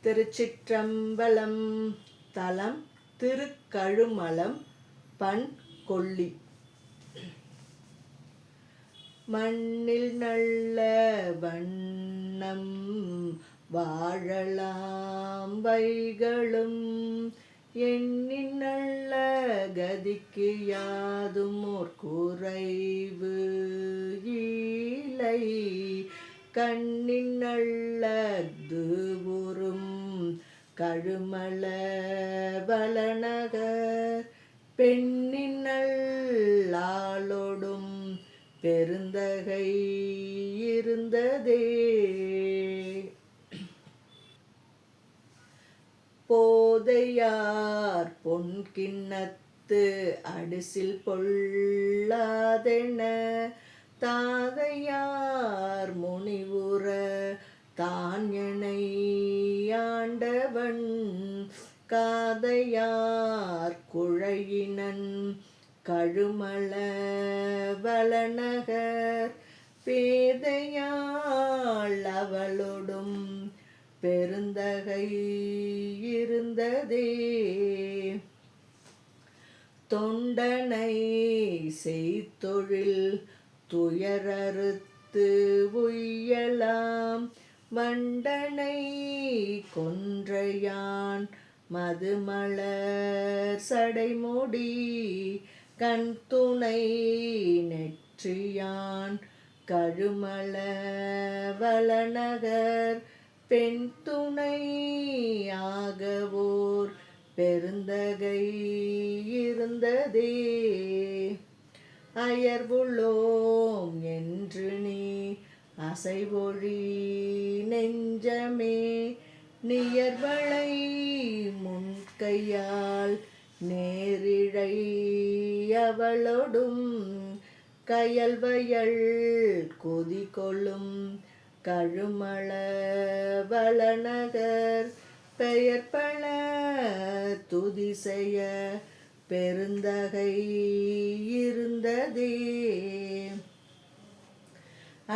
திருச்சிற்றம்பலம். தலம் திருக்கழுமலம். பண் கொள்ளி. மண்ணில் நல்ல வண்ணம் வாழலாம் வைகளும் எண்ணின் நல்ல கதிக்கு யாதும் ஓர் குறைவு இல்லை. கண்ணின் நல்லது உறும் கழுமல வளநகர் பெண்ணின் நல்லாளொடும் பெருந்தகை இருந்ததே. போதையார் பொன்கிண்ணத்து அடிசில் பொல்லாதென தாதையார் முனிவுற தான் எனை ஆண்டவன் காதையார் குழையினன் கழுமல வளநகர் பேதையாள் அவளொடும் பெருந்தகை இருந்ததே. தொண்டனை செய்தொழில் துயரறுத்து உய்யலாம் வண்டனை கொன்றையான் மதுமலர் சடைமுடி கண்துணை நெற்றியான் கழுமல வளநகர் பெண் துணை ஆகவோர் பெருந்தகை இருந்ததே. அயர்வுளோம் என்று நீ அசைவொழி நெஞ்சமே நியர்வளை முன்கையால் நேரிழை அவளொடும் கயல்வயல் கொதி கொள்ளும் கழுமல வளநகர் பெயர்பல துதிசெய பெருந்தகை இருந்ததே.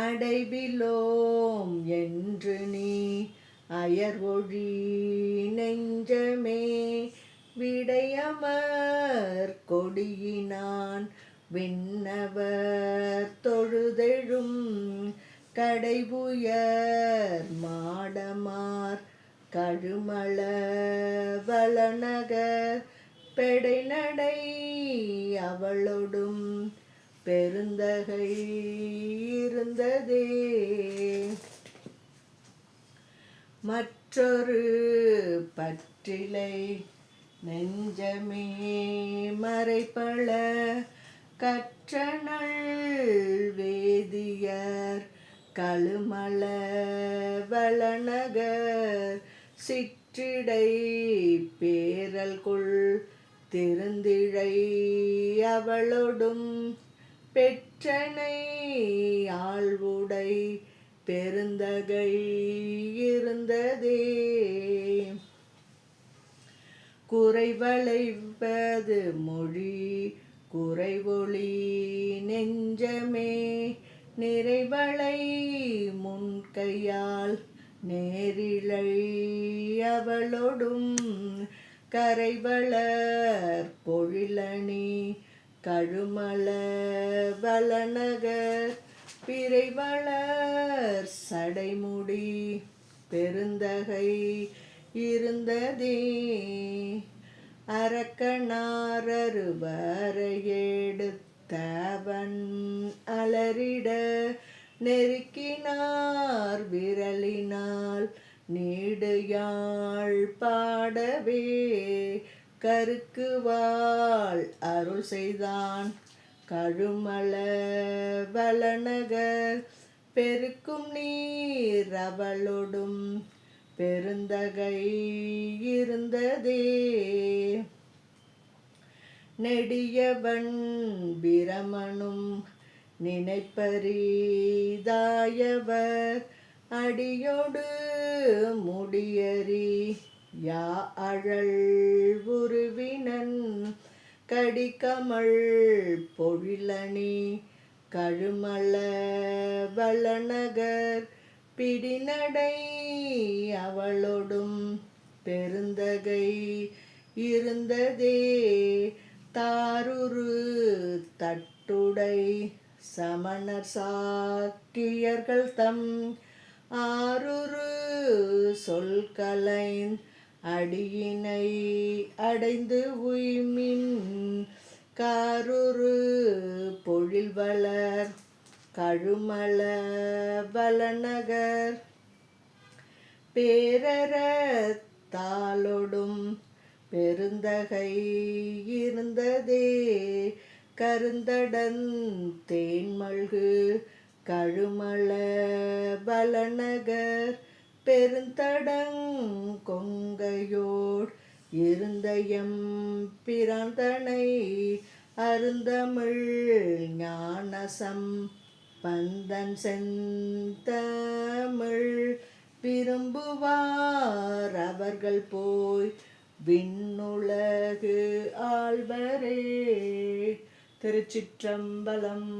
அடைவிலோம் என்று நீ அயர்வொழி நெஞ்சமே விடையமர் கொடியினான் விண்ணவர் தொழுதெழும் கடைபுயர் மாடமார் கழுமல வளநகர் பெடைநடை அவளொடும் பெருந்தகை இருந்ததே. மற்றொரு பற்றிலை நெஞ்சமே மறைபல கற்றனள் வேதியர் கழுமல வளநகர் சிற்றிடை பேரல் கொள் திருந்திழை அவளொடும் பெற்றனை ஆழ்வுடை பெருந்தகை இருந்ததே. குறைவளைவது மொழி குறைவொளி நெஞ்சமே நிறைவளை முன்கையால் நேரிழை அவளொடும் கரைவளர் பொழிலணி கழுமல வளநகர் பிறைவளர் சடைமுடி பெருந்தகை இருந்ததே. அரக்கனாரருவரை எடுத்தவன் அலரிட நெருக்கினார் விரலினால் நீடு யாழ் பாடவே கருக்குவாள் அருள் செய்தான் கழுமல வளநகர் பெருக்கும் நீர் அவளொடும் பெருந்தகை இருந்ததே. நெடியவன் பிரமனும் நினைப்பரிதாயவர் அடியோடு முடியறி யா அழல் உருவினன் கடிகமள் பொழிலணி கழுமல வளநகர் பிடிநடை அவளொடும் பெருந்தகை இருந்ததே தாருரு தட்டுடை சமணர் சாக்கியர்கள் தம் ஆருரு சொல்கலைந் அடியினை அடைந்து உய்மின் காருரு பொழில் வளர் கழுமல வளநகர் பேரறத்தாலொடும் பெருந்தகை இருந்ததே கருந்தடந் தேன்மல்கு கழுமல வளநகர் பெருந்தடங் கொங்கையோடு இருந்தயம் பிராந்தனை அருந்தமிழ் ஞானசம் பந்தன் செந்தமிழ் விரும்புவார் அவர்கள் போய் விண்ணுலகு ஆள்வரே. திருச்சிற்றம்பலம்.